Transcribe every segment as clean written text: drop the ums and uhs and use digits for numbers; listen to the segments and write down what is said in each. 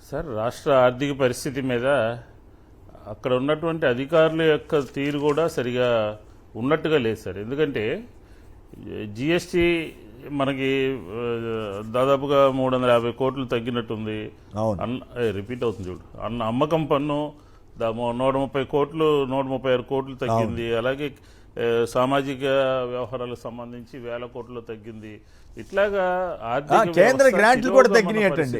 Sir, రాష్ట్ర ఆర్థిక పరిస్థితి మీద అక్కడ ఉన్నటువంటి అధికారుల యొక్క తీరు కూడా సరిగా ఉన్నట్టుగా లేదు సార్. ఎందుకంటే జిఎస్టీ మనకి దాదాపుగా 350 కోట్లు తగ్గినట్టుంది. రిపీట్ అవుతుంది చూడు. అమ్మకం పన్ను 130 కోట్లు 136 కోట్లు తగ్గింది. అలాగే సామాజిక వ్యవహారాలకు సంబంధించి 1000 కోట్లు తగ్గింది. ఇట్లాగా కేంద్ర గ్రాంట్లు కూడా తగ్గినాయటండి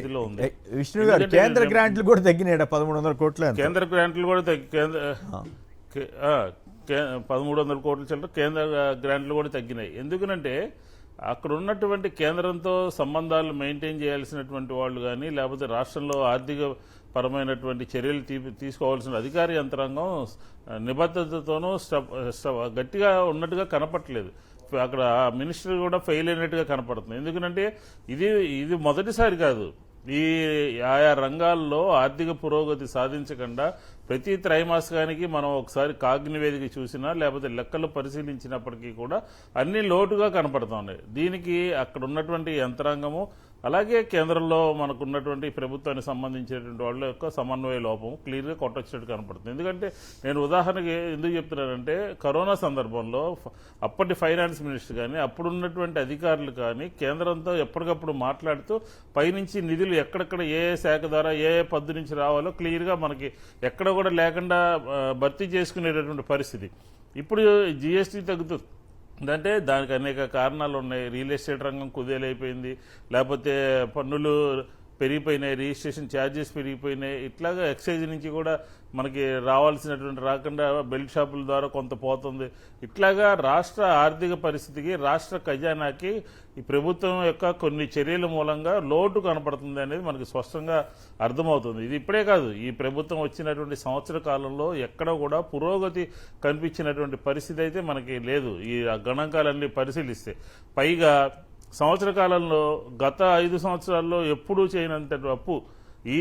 విష్ణు గారు. కేంద్ర గ్రాంట్లు కూడా తగ్గినాయట 1300 కోట్లు. కేంద్ర గ్రాంట్లు కూడా 1300 కోట్ల చిల్లర కేంద్ర గ్రాంట్లు కూడా తగ్గినాయి. ఎందుకనంటే అక్కడ ఉన్నటువంటి కేంద్రంతో సంబంధాలు మెయింటైన్ చేయాల్సినటువంటి వాళ్ళు కానీ, లేకపోతే రాష్ట్రంలో ఆర్థిక పరమైనటువంటి చర్యలు తీసుకోవాల్సిన అధికార యంత్రాంగం నిబద్ధతతోనూ గట్టిగా ఉన్నట్టుగా కనపట్లేదు. అక్కడ మినిస్టర్ కూడా ఫెయిల్ అయినట్టుగా కనపడుతుంది. ఎందుకంటే ఇది మొదటిసారి కాదు. ఈ ఆయా రంగాల్లో ఆర్థిక పురోగతి సాధించకుండా ప్రతి త్రైమాసికానికి మనం ఒకసారి కాగ్ నివేదిక చూసినా లేకపోతే లెక్కలు పరిశీలించినప్పటికీ కూడా అన్ని లోటుగా కనపడుతున్నాయి. దీనికి అక్కడ ఉన్నటువంటి యంత్రాంగము, అలాగే కేంద్రంలో మనకు ఉన్నటువంటి ప్రభుత్వానికి సంబంధించినటువంటి వాళ్ళ యొక్క సమన్వయ లోపం క్లియర్గా కొట్టొచ్చినట్టు కనపడుతుంది. ఎందుకంటే నేను ఉదాహరణకి ఎందుకు చెప్తున్నానంటే, కరోనా సందర్భంలో అప్పటి ఫైనాన్స్ మినిస్టర్ కానీ, అప్పుడున్నటువంటి అధికారులు కానీ కేంద్రంతో ఎప్పటికప్పుడు మాట్లాడుతూ పైనుంచి నిధులు ఎక్కడెక్కడ ఏ శాఖ ద్వారా ఏ పద్దు నుంచి రావాలో క్లియర్గా మనకి ఎక్కడ కూడా లేకుండా భర్తీ చేసుకునేటటువంటి పరిస్థితి. ఇప్పుడు జిఎస్టీ తగ్గుతుంది అంటే దానికి అనేక కారణాలు ఉన్నాయి. రియల్ ఎస్టేట్ రంగం కుదేలైపోయింది, లేకపోతే పన్నులు పెరిగిపోయినాయి, రిజిస్ట్రేషన్ ఛార్జెస్ పెరిగిపోయినాయి. ఇట్లాగా ఎక్సైజ్ నుంచి కూడా మనకి రావాల్సినటువంటి రాకుండా బెల్ట్ షాపుల ద్వారా కొంత పోతుంది. ఇట్లాగా రాష్ట్ర ఆర్థిక పరిస్థితికి, రాష్ట్ర ఖజానాకి ఈ ప్రభుత్వం యొక్క కొన్ని చర్యల మూలంగా లోటు కనపడుతుంది అనేది మనకి స్పష్టంగా అర్థమవుతుంది. ఇది ఇప్పుడే కాదు, ఈ ప్రభుత్వం వచ్చినటువంటి సంవత్సర కాలంలో ఎక్కడ కూడా పురోగతి కనిపించినటువంటి పరిస్థితి అయితే మనకి లేదు. ఈ గణాంకాలన్నీ పరిశీలిస్తే పైగా సంవత్సర కాలంలో గత 5 సంవత్సరాల్లో ఎప్పుడూ చేయనంత అప్పు ఈ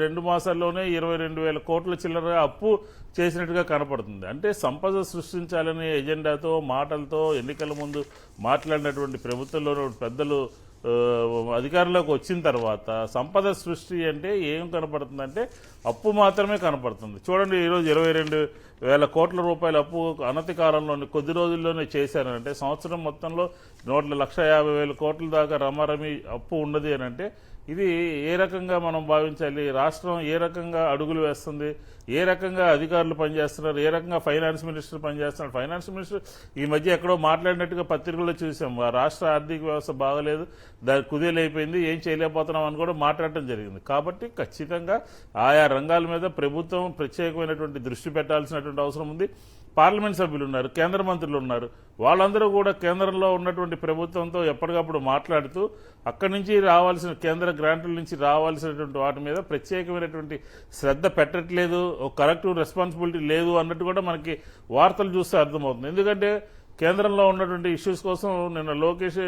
2 మాసాల్లోనే 22,000 కోట్ల చిల్లర అప్పు చేసినట్టుగా కనపడుతుంది. అంటే సంపద సృష్టించాలనే ఎజెండాతో, మాటలతో ఎన్నికల ముందు మాట్లాడినటువంటి ప్రభుత్వంలో పెద్దలు అధికారంలోకి వచ్చిన తర్వాత సంపద సృష్టి అంటే ఏం కనపడుతుందంటే అప్పు మాత్రమే కనపడుతుంది. చూడండి, ఈరోజు 22,000 కోట్ల రూపాయల అప్పు అనతి కాలంలోనే కొద్ది రోజుల్లోనే చేశారంటే సంవత్సరం మొత్తంలో 1,50,000 కోట్ల దాకా రమారమి అప్పు ఉన్నది అని అంటే ఇది ఏ రకంగా మనం భావించాలి? రాష్ట్రం ఏ రకంగా అడుగులు వేస్తుంది, ఏ రకంగా అధికారులు పనిచేస్తున్నారు, ఏ రకంగా ఫైనాన్స్ మినిస్టర్ పనిచేస్తున్నారు? ఫైనాన్స్ మినిస్టర్ ఈ మధ్య ఎక్కడో మాట్లాడినట్టుగా పత్రికల్లో చూసాం. రాష్ట్ర ఆర్థిక వ్యవస్థ బాగలేదు, దాని కుదేలైపోయింది, ఏం చేయలేకపోతున్నాం అని కూడా మాట్లాడటం జరిగింది. కాబట్టి ఖచ్చితంగా ఆయా రంగాల మీద ప్రభుత్వం ప్రత్యేకమైనటువంటి దృష్టి పెట్టాల్సినటువంటి అవసరం ఉంది. పార్లమెంట్ సభ్యులు ఉన్నారు, కేంద్ర మంత్రులు ఉన్నారు, వాళ్ళందరూ కూడా కేంద్రంలో ఉన్నటువంటి ప్రభుత్వంతో ఎప్పటికప్పుడు మాట్లాడుతూ అక్కడి నుంచి రావాల్సిన కేంద్ర గ్రాంట్ల నుంచి రావాల్సినటువంటి వాటి మీద ప్రత్యేకమైనటువంటి శ్రద్ధ పెట్టట్లేదు, ఒక కలెక్టివ్ రెస్పాన్సిబిలిటీ లేదు అన్నట్టు కూడా మనకి వార్తలు చూస్తే అర్థమవుతుంది. ఎందుకంటే కేంద్రంలో ఉన్నటువంటి ఇష్యూస్ కోసం నిన్న లోకేష్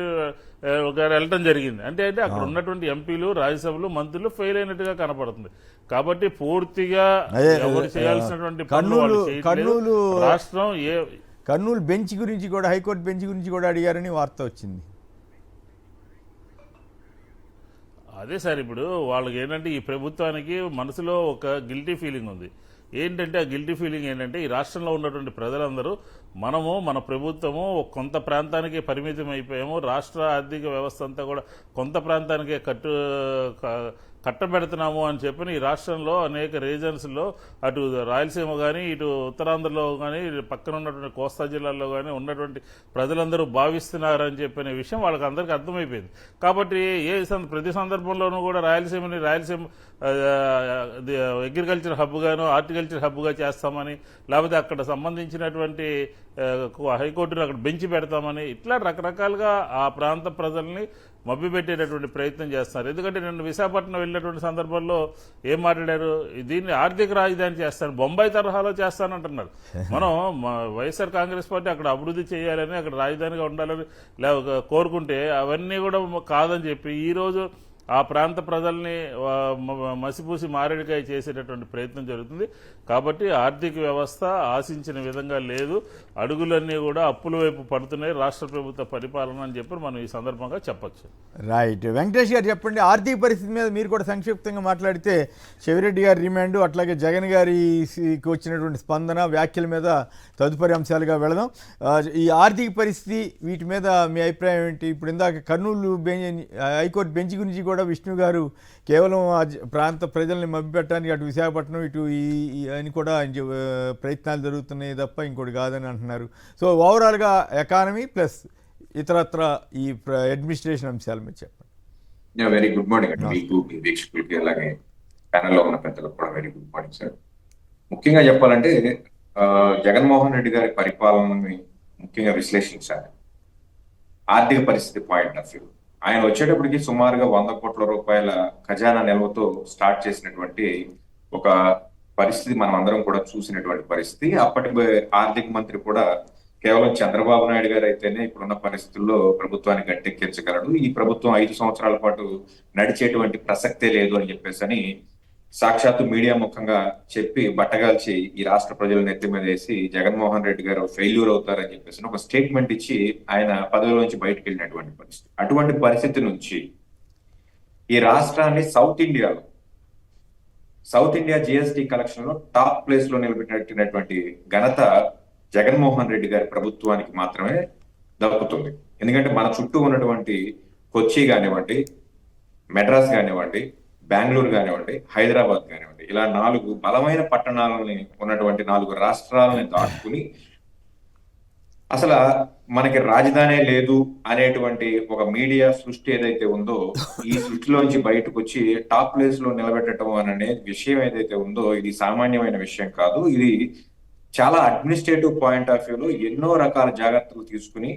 గారు వెళ్ళడం జరిగింది. అంటే అక్కడ ఉన్నటువంటి ఎంపీలు, రాజ్యసభలు, మంత్రులు ఫెయిల్ అయినట్టుగా కనపడుతుంది. కాబట్టి పూర్తిగా ఎవరు చేయాల్సినటువంటి రాష్ట్రం కర్నూలు బెంచ్ గురించి కూడా, హైకోర్టు బెంచ్ గురించి కూడా అడిగారని వార్త వచ్చింది. అదే సార్, ఇప్పుడు వాళ్ళకి ఏంటంటే ఈ ప్రభుత్వానికి మనసులో ఒక గిల్టీ ఫీలింగ్ ఉంది. ఏంటంటే ఆ గిల్టీ ఫీలింగ్ ఏంటంటే ఈ రాష్ట్రంలో ఉన్నటువంటి ప్రజలందరూ మనము, మన ప్రభుత్వము కొంత ప్రాంతానికి పరిమితం అయిపోయాము, రాష్ట్ర ఆర్థిక వ్యవస్థ అంతా కూడా కొంత ప్రాంతానికే కట్టబెడుతున్నాము అని చెప్పి ఈ రాష్ట్రంలో అనేక రీజన్స్లో అటు రాయలసీమ కానీ, ఇటు ఉత్తరాంధ్రలో కానీ, పక్కన ఉన్నటువంటి కోస్తా జిల్లాల్లో కానీ ఉన్నటువంటి ప్రజలందరూ భావిస్తున్నారని చెప్పిన విషయం వాళ్ళకి అందరికీ అర్థమైపోయింది. కాబట్టి ప్రతి సందర్భంలోనూ కూడా రాయలసీమ అగ్రికల్చర్ హబ్గాను, హార్టికల్చర్ హబ్గా చేస్తామని, లేకపోతే అక్కడ సంబంధించినటువంటి హైకోర్టును అక్కడ బెంచ్ పెడతామని, ఇట్లా రకరకాలుగా ఆ ప్రాంత ప్రజల్ని మభ్యపెట్టేటటువంటి ప్రయత్నం చేస్తున్నారు. ఎందుకంటే నేను విశాఖపట్నం వెళ్ళినటువంటి సందర్భంలో ఏం మాట్లాడారు? దీన్ని ఆర్థిక రాజధాని చేస్తాను, బొంబాయి తరహాలో చేస్తానంటున్నారు. మనం వైఎస్ఆర్ కాంగ్రెస్ పార్టీ అక్కడ అభివృద్ధి చేయాలని, అక్కడ రాజధానిగా ఉండాలని కోరుకుంటే అవన్నీ కూడా కాదని చెప్పి ఈరోజు ఆ ప్రాంత ప్రజల్ని మసిపూసి మారేడుకాయ చేసేటటువంటి ప్రయత్నం జరుగుతుంది. కాబట్టి ఆర్థిక వ్యవస్థ ఆశించిన విధంగా లేదు, అడుగులన్నీ కూడా అప్పుల వైపు పడుతున్నాయి రాష్ట్ర ప్రభుత్వ పరిపాలన అని చెప్పి మనం ఈ సందర్భంగా చెప్పచ్చు. రైట్. వెంకటేష్ గారు చెప్పండి, ఆర్థిక పరిస్థితి మీద మీరు కూడా సంక్షిప్తంగా మాట్లాడితే చెవిరెడ్డి గారి రిమాండ్, అట్లాగే జగన్ గారికి వచ్చినటువంటి స్పందన, వ్యాఖ్యల మీద తదుపరి అంశాలుగా వెళదాం. ఈ ఆర్థిక పరిస్థితి వీటి మీద మీ అభిప్రాయం ఏంటి? ఇప్పుడు ఇందాక కర్నూలు హైకోర్టు బెంచ్ గురించి కూడా విష్ణు గారు కేవలం ఆ ప్రాంత ప్రజల్ని మభ్యపెట్టడానికి అటు విశాఖపట్నం ఇటు అని కూడా ప్రయత్నాలు జరుగుతున్నాయి తప్ప ఇంకోటి కాదని అంటున్నారు. సో ఓవరాల్గా ఎకానమీ ప్లస్ ఇతరత్ర ఈ అడ్మినిస్ట్రేషన్ అంశాల మీద చెప్పండి. వెరీ గుడ్ మార్నింగ్ అండి మీకు, మీ వీక్షకులకి, అలాగే ప్యానెల్లో ఉన్న పెద్దలకు కూడా వెరీ గుడ్ మార్నింగ్ సార్. ముఖ్యంగా చెప్పాలంటే జగన్మోహన్ రెడ్డి గారి పరిపాలనని ముఖ్యంగా విశ్లేషించాలి ఆర్థిక పరిస్థితి పాయింట్ ఆఫ్ వ్యూ. ఆయన వచ్చేటప్పటికి సుమారుగా 100 కోట్ల రూపాయల ఖజానా నిల్వతో స్టార్ట్ చేసినటువంటి ఒక పరిస్థితి మనం అందరం కూడా చూసినటువంటి పరిస్థితి. అప్పటి ఆర్థిక మంత్రి కూడా కేవలం చంద్రబాబు నాయుడు గారు అయితేనే ఇప్పుడున్న పరిస్థితుల్లో ప్రభుత్వాన్ని గట్టెక్కించగలడు, ఈ ప్రభుత్వం 5 సంవత్సరాల పాటు నడిచేటువంటి ప్రసక్తే లేదు అని చెప్పేసి అని సాక్షాత్తు మీడియా ముఖంగా చెప్పి బట్టగాల్చి ఈ రాష్ట్ర ప్రజల నెత్తి మీద వేసి జగన్మోహన్ రెడ్డి గారు ఫెయిల్యూర్ అవుతారని చెప్పేసి ఒక స్టేట్మెంట్ ఇచ్చి ఆయన పదవిలో నుంచి బయటకు వెళ్ళినటువంటి పరిస్థితి. అటువంటి పరిస్థితి నుంచి ఈ రాష్ట్రాన్ని సౌత్ ఇండియా జిఎస్టి కలెక్షన్ లో టాప్ ప్లేస్ లో నిలబెట్టినటువంటి ఘనత జగన్మోహన్ రెడ్డి గారి ప్రభుత్వానికి మాత్రమే దక్కుతుంది. ఎందుకంటే మన చుట్టూ ఉన్నటువంటి కొచ్చి కానివ్వండి, మెడ్రాస్ కానివ్వండి, బెంగళూరు కానివ్వండి, హైదరాబాద్ కానివ్వండి, ఇలా 4 బలమైన పట్టణాలని ఉన్నటువంటి 4 రాష్ట్రాలని దాటుకుని అసలు మనకి రాజధానే లేదు అనేటువంటి ఒక మీడియా సృష్టి ఏదైతే ఉందో, ఈ సృష్టిలోంచి బయటకు వచ్చి టాప్ ప్లేస్ లో నిలబెట్టడం అనే విషయం ఏదైతే ఉందో, ఇది సామాన్యమైన విషయం కాదు. ఇది చాలా అడ్మినిస్ట్రేటివ్ పాయింట్ ఆఫ్ వ్యూలో ఎన్నో రకాల జాగ్రత్తలు తీసుకుని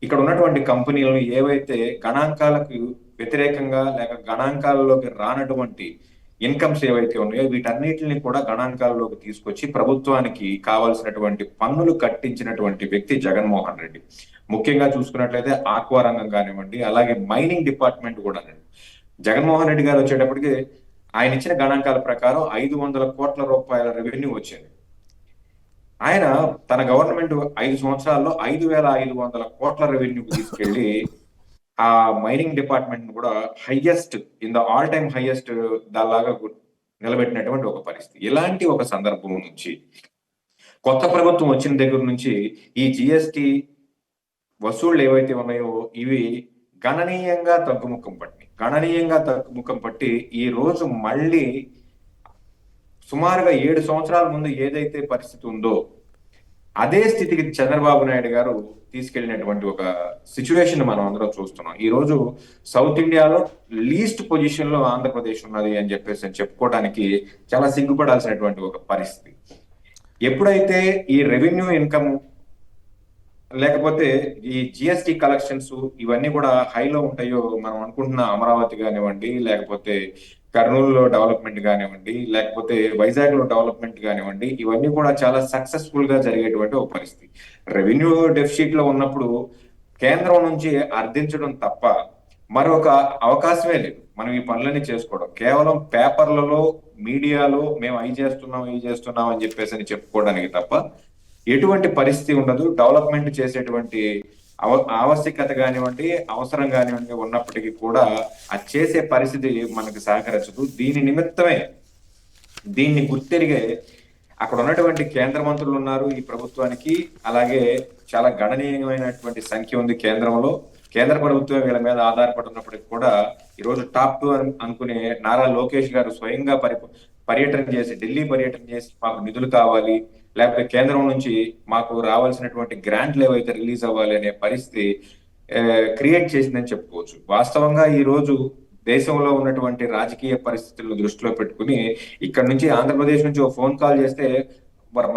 ఇక్కడ ఉన్నటువంటి కంపెనీలను ఏవైతే గణాంకాలకు వ్యతిరేకంగా లేక గణాంకాలలోకి రానటువంటి ఇన్కమ్స్ ఏవైతే ఉన్నాయో వీటన్నిటిని కూడా గణాంకాలలోకి తీసుకొచ్చి ప్రభుత్వానికి కావాల్సినటువంటి పన్నులు కట్టించినటువంటి వ్యక్తి జగన్మోహన్ రెడ్డి. ముఖ్యంగా చూసుకున్నట్లయితే ఆక్వా రంగం కానివ్వండి, అలాగే మైనింగ్ డిపార్ట్మెంట్ కూడా. జగన్మోహన్ రెడ్డి గారు వచ్చేటప్పటికి ఆయన ఇచ్చిన గణాంకాల ప్రకారం 500 కోట్ల రూపాయల రెవెన్యూ వచ్చింది. ఆయన తన గవర్నమెంట్ 5 సంవత్సరాల్లో 5,500 కోట్ల రెవెన్యూ తీసుకెళ్లి ఆ మైనింగ్ డిపార్ట్మెంట్ కూడా highest in the all time highest దానిలాగా నిలబెట్టినటువంటి ఒక పరిస్థితి. ఇలాంటి ఒక సందర్భం నుంచి కొత్త ప్రభుత్వం వచ్చిన దగ్గర నుంచి ఈ జిఎస్టి వసూళ్లు ఏవైతే ఉన్నాయో ఇవి గణనీయంగా తగ్గుముఖం పట్టి ఈ రోజు మళ్ళీ సుమారుగా 7 సంవత్సరాల ముందు ఏదైతే పరిస్థితి ఉందో అదే స్థితికి చంద్రబాబు నాయుడు గారు తీసుకెళ్లినటువంటి ఒక సిచ్యువేషన్ మనం అందరం చూస్తున్నాం. ఈ రోజు సౌత్ ఇండియాలో లీస్ట్ పొజిషన్ లో ఆంధ్రప్రదేశ్ ఉన్నది అని చెప్పేసి చెప్పుకోవడానికి చాలా సిగ్గుపడాల్సినటువంటి ఒక పరిస్థితి. ఎప్పుడైతే ఈ రెవెన్యూ ఇన్కమ్ లేకపోతే ఈ జిఎస్టి కలెక్షన్స్ ఇవన్నీ కూడా హైలో ఉంటాయో, మనం అనుకుంటున్న అమరావతి కానివ్వండి, లేకపోతే కర్నూలులో డెవలప్మెంట్ కానివ్వండి, లేకపోతే వైజాగ్ లో డెవలప్మెంట్ కానివ్వండి, ఇవన్నీ కూడా చాలా సక్సెస్ఫుల్ గా జరిగేటువంటి ఒక పరిస్థితి. రెవెన్యూ డెఫిసిట్ లో ఉన్నప్పుడు కేంద్రం నుంచి అర్థించడం తప్ప మరొక అవకాశమే లేదు మనం ఈ పనులన్నీ చేసుకోవడం. కేవలం పేపర్లలో, మీడియాలో మేము అవి చేస్తున్నాం అని చెప్పేసి అని చెప్పుకోవడానికి తప్ప ఎటువంటి పరిస్థితి ఉండదు. డెవలప్మెంట్ చేసేటువంటి ఆవశ్యకత కానివ్వండి, అవసరం కానివ్వండి ఉన్నప్పటికీ కూడా అది చేసే పరిస్థితి మనకు సహకరించదు. దీన్ని గుర్తెరిగే అక్కడ ఉన్నటువంటి కేంద్ర మంత్రులు ఉన్నారు ఈ ప్రభుత్వానికి. అలాగే చాలా గణనీయమైనటువంటి సంఖ్య ఉంది కేంద్రంలో. కేంద్ర ప్రభుత్వం వీళ్ళ మీద ఆధారపడి ఉన్నప్పటికీ కూడా ఈరోజు టాప్ 2 అనుకునే నారా లోకేష్ గారు స్వయంగా ఢిల్లీ పర్యటన చేసి మాకు నిధులు కావాలి, లేకపోతే కేంద్రం నుంచి మాకు రావాల్సినటువంటి గ్రాంట్లు ఏవైతే రిలీజ్ అవ్వాలి అనే పరిస్థితి క్రియేట్ చేసిందని చెప్పుకోవచ్చు. వాస్తవంగా ఈ రోజు దేశంలో ఉన్నటువంటి రాజకీయ పరిస్థితులను దృష్టిలో పెట్టుకుని ఇక్కడ నుంచి ఆంధ్రప్రదేశ్ నుంచి ఒక ఫోన్ కాల్ చేస్తే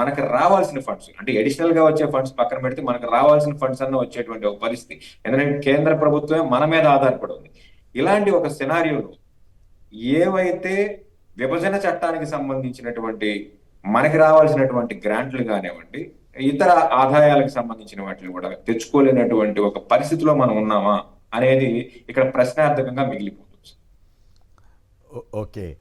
మనకు రావాల్సిన ఫండ్స్ అంటే అడిషనల్ గా వచ్చే ఫండ్స్ పక్కన పెడితే మనకు రావాల్సిన ఫండ్స్ అన్న వచ్చేటువంటి ఒక పరిస్థితి. ఎందుకంటే కేంద్ర ప్రభుత్వమే మన మీద ఆధారపడి ఉంది. ఇలాంటి ఒక సినారియోలో ఏవైతే విభజన చట్టానికి సంబంధించినటువంటి మనకి రావాల్సినటువంటి గ్రాంట్లు కానివ్వండి, ఇతర ఆదాయాలకు సంబంధించిన వాటిని కూడా తెచ్చుకోలేనటువంటి ఒక పరిస్థితిలో మనం ఉన్నామా అనేది ఇక్కడ ప్రశ్నార్థకంగా మిగిలిపోతుంది. ఓకే.